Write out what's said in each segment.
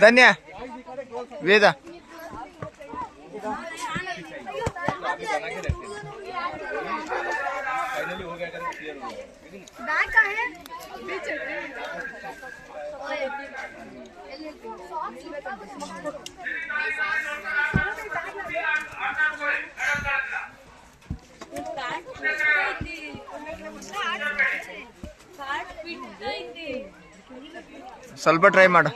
ಧನ್ಯ ವೇದ ಸ್ವಲ್ಪ ಟ್ರೈ ಮಾಡು.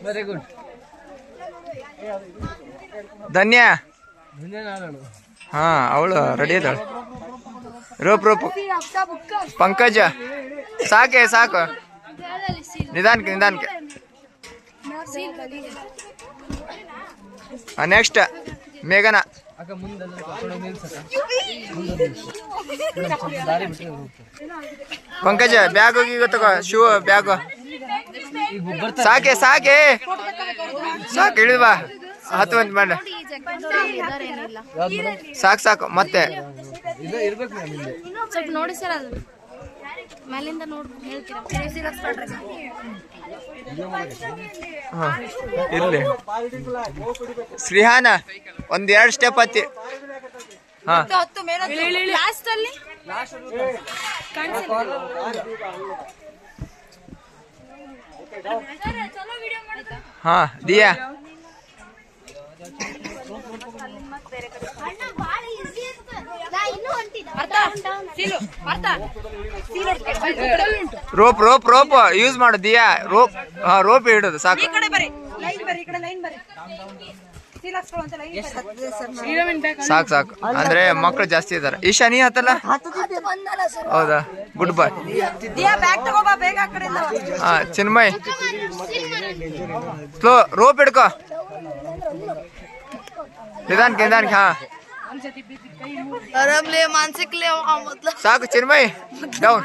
Very good. ಧನ್ಯ ಹಾ ಅವಳು ರೆಡಿ ಇದ್ದಾಳೆ. ರೂಪ್ ಪಂಕಜ ಸಾಕು ನಿಧಾನಕ್ಕೆ ನೆಕ್ಸ್ಟ್ ಮೇಘನಾ. ಪಂಕಜ ಬ್ಯಾಗ್ ಹೋಗಿ ತಗೋ, ಶೂ ಬ್ಯಾಗು ಸಾಕೆ ಇಳಿದ್ವಾ 10 ಮಂದಿ ಮಾಡ ಸಾಕು ಮತ್ತೆ ಸ್ವಲ್ಪ ನೋಡಿ ಸರ್, ಅದು ಮೇಲಿಂದ ನೋಡಿ ಹೇಳ್ತೀರಾ? ಇರ್ಲಿ ಶ್ರೀಹಾನ 1-2 ಸ್ಟೆಪ್ ಹತ್ತಿ. ಹಾ ಹಾ ದಿಯಾ ರೋಪ್ ಯೂಸ್ ಮಾಡು ದಿಯಾ. ರೋಪ್ ಹಿಡುದು ಸಾಕು. ಸಾಕು ಅಂದ್ರೆ ಮಕ್ಕಳು ಜಾಸ್ತಿ ಇದಾರೆ. ಈಶಾ ನೀ ಹತ್ತಲ್ಲ? ಹೌದಾ, ಗುಡ್ ಬಾಯ್. ಹಾ ಚಿನ್ಮಯ್ ಸ್ಲೋ ರೋಪ್ ಹಿಡ್ಕೋ ನಿಧಾನಕ್ಕೆ. ಹಾ ಸಾಕು ಚಿನ್ಮಯ್ ಡೌನ್.